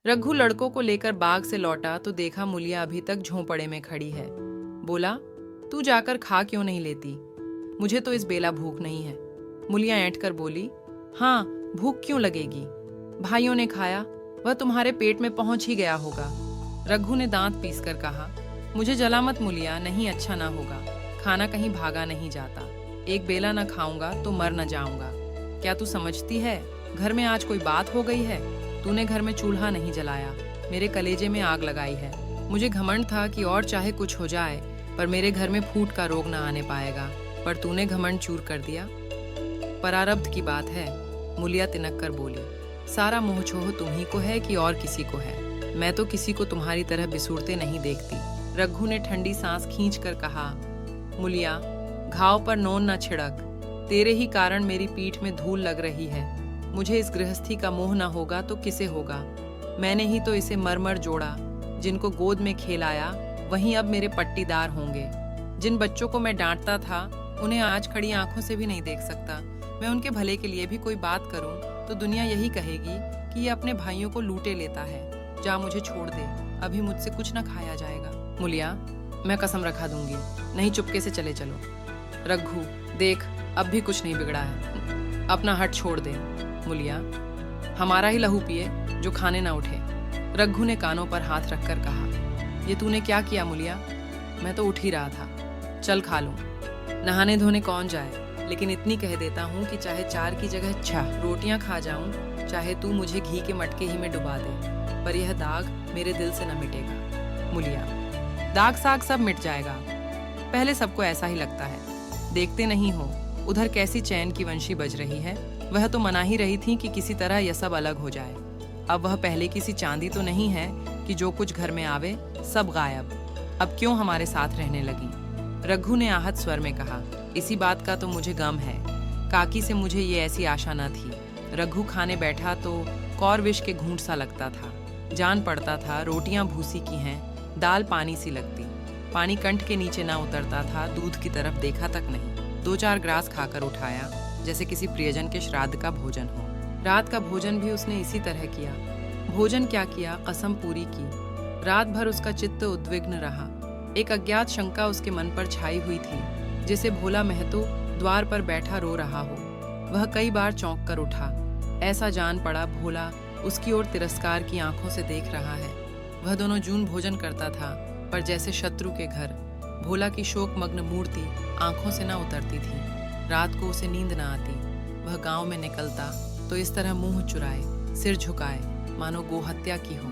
रघु लड़कों को लेकर बाग से लौटा तो देखा मुलिया अभी तक झोंपड़े में खड़ी है। बोला, तू जाकर खा क्यों नहीं लेती? मुझे तो इस बेला भूख नहीं है। मुलिया ऐंठ कर बोली, हाँ, भूख क्यों लगेगी? भाइयों ने खाया, वह तुम्हारे पेट में पहुंच ही गया होगा। रघु ने दांत पीसकर कहा, मुझे जला मत मुलिया, नहीं अच्छा ना होगा। खाना कहीं भागा नहीं जाता। एक बेला न खाऊंगा तो मर न जाऊंगा। क्या तू समझती है, घर में आज कोई बात हो गई है? तूने घर में चूल्हा नहीं जलाया, मेरे कलेजे में आग लगाई है। मुझे घमंड था कि और चाहे कुछ हो जाए पर मेरे घर में फूट का रोग ना आने पाएगा, पर तूने घमंड चूर कर दिया। परारब्ध की बात है, मुलिया तिनक कर बोली। सारा मोह छोह तुम्ही को है कि और किसी को है? मैं तो किसी को तुम्हारी तरह बिसूरते नहीं देखती। रघु ने ठंडी सांस खींच कर कहा, मुलिया, घाव पर नोन न छिड़क। तेरे ही कारण मेरी पीठ में धूल लग रही है। मुझे इस गृहस्थी का मोह न होगा तो किसे होगा? मैंने ही तो इसे मरमर जोड़ा। जिनको गोद में खेलाया वहीं अब मेरे पट्टीदार होंगे। जिन बच्चों को मैं डांटता था उन्हें आज खड़ी आंखों से भी नहीं देख सकता। मैं उनके भले के लिए भी कोई बात करूं तो दुनिया यही कहेगी कि ये अपने भाइयों को लूटे लेता है। जा, मुझे छोड़ दे, अभी मुझसे कुछ न खाया जाएगा। मुलिया, मैं कसम रखा दूंगी, नहीं चुपके से चले चलो। रघु, देख, अब भी कुछ नहीं बिगड़ा है, अपना हट छोड़ दे। मुलिया, हमारा ही लहू पिए जो खाने ना उठे। रघु ने कानों पर हाथ रखकर कहा, ये तूने क्या किया मुलिया? मैं तो उठ ही रहा था, चल खा लूं। नहाने धोने कौन जाए, लेकिन इतनी कह देता हूँ कि चाहे 4 की जगह 6 रोटियां खा जाऊं, चाहे तू मुझे घी के मटके ही में डुबा दे, पर यह दाग मेरे दिल से न मिटेगा। मुलिया, दाग साग सब मिट जाएगा, पहले सबको ऐसा ही लगता है। देखते नहीं हो उधर कैसी चैन की वंशी बज रही है? वह तो मना ही रही थी कि किसी तरह यह सब अलग हो जाए। अब वह पहले की सी चांदी तो नहीं है कि जो कुछ घर में आवे सब गायब। अब क्यों हमारे साथ रहने लगी? रघु ने आहत स्वर में कहा, इसी बात का तो मुझे गम है। काकी से मुझे ये ऐसी आशा न थी। रघु खाने बैठा तो कौर विष के घूंट सा लगता था। जान पड़ता था रोटियां भूसी की हैं, दाल पानी सी लगती। पानी कंठ के नीचे ना उतरता था, दूध की तरफ देखा तक नहीं। 2-4 ग्रास खाकर उठाया, जैसे किसी प्रियजन के श्राद्ध का भोजन हो। रात का भोजन भी उसने इसी तरह किया। भोजन क्या किया, कसम पूरी की। रात भर उसका चित्त उद्विग्न रहा। एक अज्ञात शंका उसके मन पर छाई हुई थी, जैसे भोला महतो द्वार पर बैठा रो रहा हो। वह कई बार चौंक कर उठा। ऐसा जान पड़ा भोला उसकी ओर तिरस्कार की आंखों से देख रहा है। वह दोनों जून भोजन करता था, पर जैसे शत्रु के घर। भोला की शोकमग्न मूर्ति आंखों से न उतरती थी। रात को उसे नींद न आती। वह गांव में निकलता तो इस तरह मुंह चुराए, सिर झुकाए, मानो गोहत्या की हो।